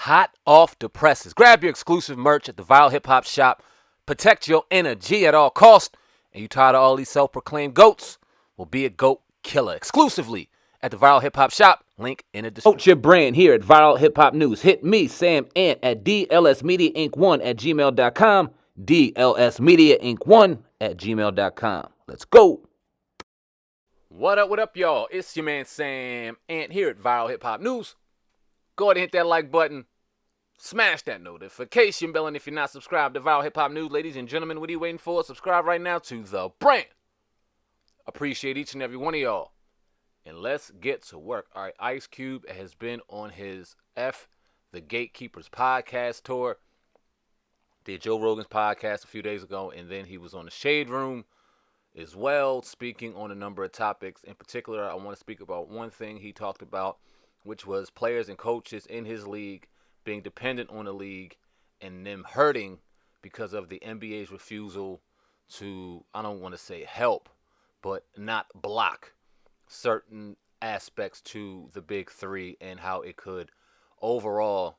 hot off the presses. Grab your exclusive merch at the Vile Hip Hop Shop. Protect your energy at all costs. And you tired of all these self-proclaimed goats? Well, be a goat killer exclusively at the Viral Hip Hop Shop. Link in the description. Promote your brand here at Viral Hip Hop News. Hit me, Sam Ant, at dlsmediainc1@gmail.com. dlsmediainc1@gmail.com. Let's go. What up, y'all? It's your man Sam Ant here at Viral Hip Hop News. Go ahead and hit that like button. Smash that notification bell. And if you're not subscribed to Viral Hip Hop News, ladies and gentlemen, what are you waiting for? Subscribe right now to the brand. Appreciate each and every one of y'all. And let's get to work. All right, Ice Cube has been on his the Gatekeepers Podcast Tour. Did Joe Rogan's podcast a few days ago, and then he was on the Shade Room as well, speaking on a number of topics. In particular, I want to speak about one thing he talked about, which was players and coaches in his league being dependent on the league and them hurting because of the NBA's refusal to, I don't want to say help, but not block certain aspects to the Big Three and how it could overall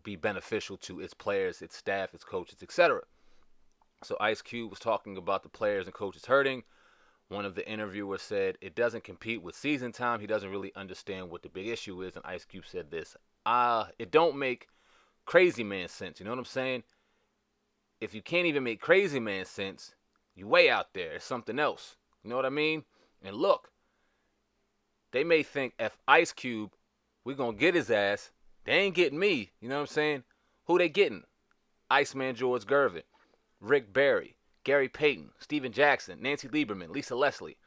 be beneficial to its players, its staff, its coaches, etc. So Ice Cube was talking about the players and coaches hurting. One of the interviewers said it doesn't compete with season time. He doesn't really understand what the big issue is. And Ice Cube said this, it don't make crazy man sense. You know what I'm saying? If you can't even make crazy man sense, you way out there. It's something else. You know what I mean? And look, they may think if Ice Cube, we're going to get his ass. They ain't getting me. You know what I'm saying? Who they getting? Iceman George Gervin, Rick Barry, Gary Payton, Steven Jackson, Nancy Lieberman, Lisa Leslie.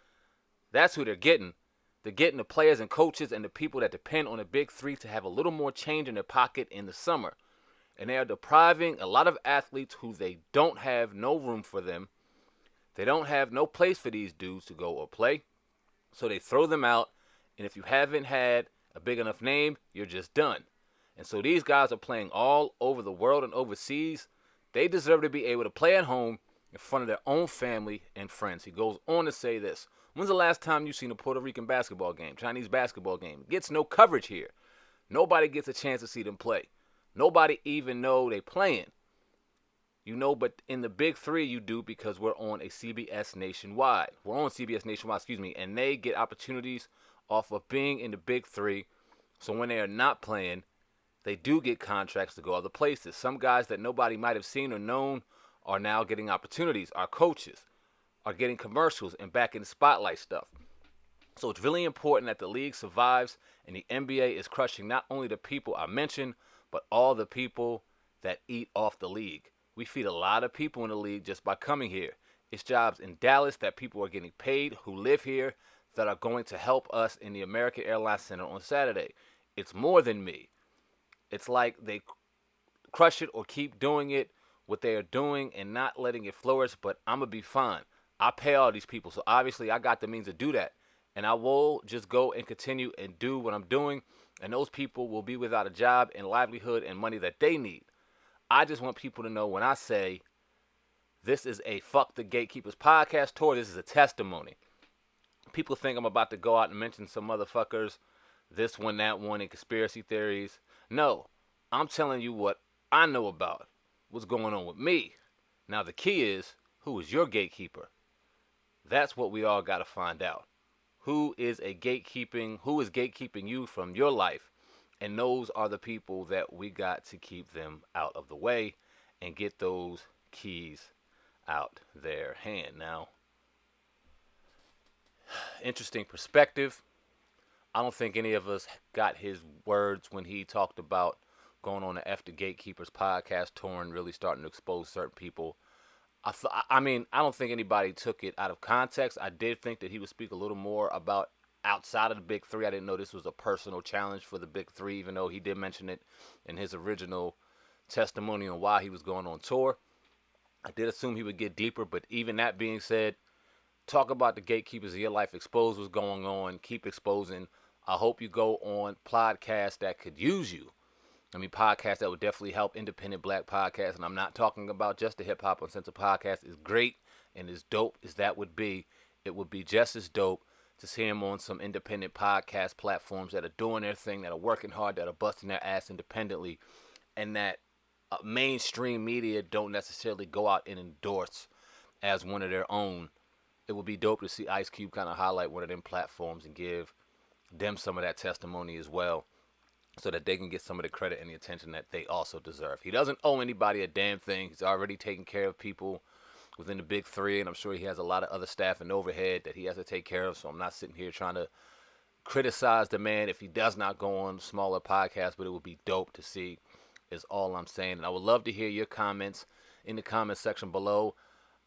That's who they're getting. They're getting the players and coaches and the people that depend on the Big Three to have a little more change in their pocket in the summer. And they are depriving a lot of athletes who they don't have no room for them. They don't have no place for these dudes to go or play. So they throw them out. And if you haven't had a big enough name, you're just done. And so these guys are playing all over the world and overseas. They deserve to be able to play at home in front of their own family and friends. He goes on to say this. When's the last time you seen a Puerto Rican basketball game, Chinese basketball game? Gets no coverage here. Nobody gets a chance to see them play. Nobody even know they playing. You know, but in the Big Three you do because we're on a CBS Nationwide. We're on CBS Nationwide, and they get opportunities off of being in the Big Three. So when they are not playing, they do get contracts to go other places. Some guys that nobody might have seen or known are now getting opportunities. Our coaches are getting commercials and back in the spotlight stuff. So it's really important that the league survives and the NBA is crushing not only the people I mentioned, but all the people that eat off the league. We feed a lot of people in the league just by coming here. It's jobs in Dallas that people are getting paid who live here that are going to help us in the American Airlines Center on Saturday. It's more than me. It's like they crush it or keep doing it, what they are doing, and not letting it flourish, but I'm going to be fine. I pay all these people, so obviously I got the means to do that. And I will just go and continue and do what I'm doing, and those people will be without a job and livelihood and money that they need. I just want people to know when I say this is a Fuck the Gatekeepers Podcast Tour, this is a testimony. People think I'm about to go out and mention some motherfuckers, this one, that one, and conspiracy theories. No, I'm telling you what I know about what's going on with me. Now, the key is, who is your gatekeeper? That's what we all got to find out. Who is gatekeeping you from your life? And those are the people that we got to keep them out of the way and get those keys out their hand. Now, interesting perspective. I don't think any of us got his words when he talked about going on the the Gatekeepers Podcast Tour and really starting to expose certain people. I don't think anybody took it out of context. I did think that he would speak a little more about outside of the Big Three. I didn't know this was a personal challenge for the Big Three, even though he did mention it in his original testimony on why he was going on tour. I did assume he would get deeper, but even that being said, talk about the gatekeepers of your life, expose what's going on, keep exposing. I hope you go on podcasts that could use you. Podcasts that would definitely help independent black podcasts, and I'm not talking about just the Hip Hop Uncensored podcast. Is great and as dope as that would be, it would be just as dope Just hear him on some independent podcast platforms that are doing their thing, that are working hard, that are busting their ass independently, and that mainstream media don't necessarily go out and endorse as one of their own. It would be dope to see Ice Cube kind of highlight one of them platforms and give them some of that testimony as well, so that they can get some of the credit and the attention that they also deserve. He doesn't owe anybody a damn thing. He's already taking care of people within the big three, and I'm sure he has a lot of other staff and overhead that he has to take care of, so I'm not sitting here trying to criticize the man if he does not go on smaller podcasts, but it would be dope to see is all I'm saying. And I would love to hear your comments in the comment section below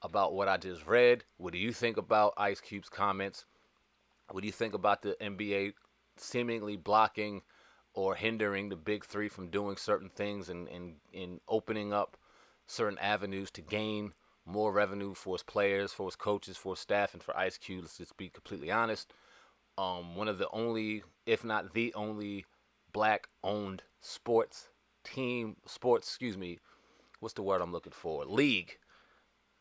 about what I just read. What do you think about Ice Cube's comments? What do you think about the NBA seemingly blocking or hindering the big three from doing certain things and opening up certain avenues to gain more revenue for his players, for his coaches, for his staff, and for Ice Cube? Let's just be completely honest. One of the only, if not the only, black-owned league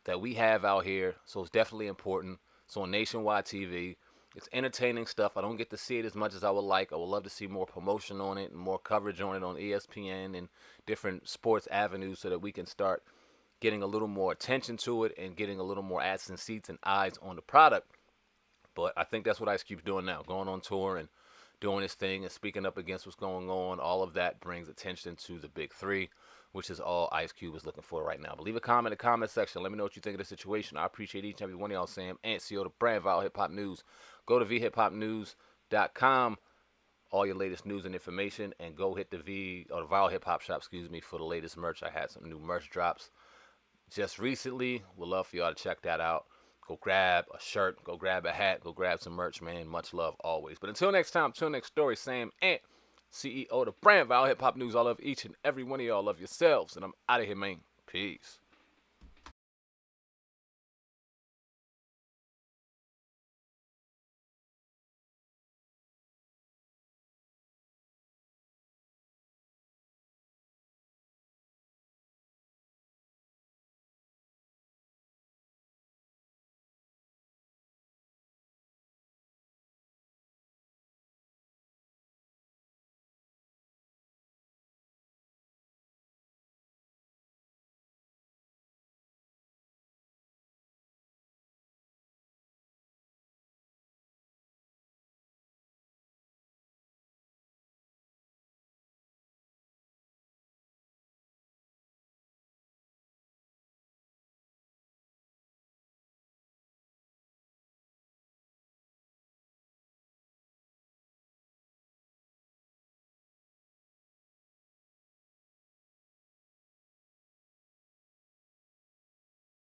that we have out here. So it's definitely important. It's on nationwide TV. It's entertaining stuff. I don't get to see it as much as I would like. I would love to see more promotion on it and more coverage on it on ESPN and different sports avenues so that we can start getting a little more attention to it and getting a little more ads and seats and eyes on the product. But I think that's what Ice Cube's doing now, going on tour and doing his thing and speaking up against what's going on. All of that brings attention to the big three, which is all Ice Cube is looking for right now. But leave a comment in the comment section. Let me know what you think of the situation. I appreciate each and every one of y'all. Sam Ancio, the brand, Viral Hip Hop News. Go to vhiphopnews.com, all your latest news and information, and go hit the Viral Hip Hop shop, for the latest merch. I had some new merch drops just recently. Would love for y'all to check that out. Go grab a shirt, go grab a hat, go grab some merch, man. Much love always. But until next time, until next story, Sam Ant, CEO of the brand, Viral Hip Hop News. I love each and every one of y'all. Love yourselves. And I'm out of here, man. Peace.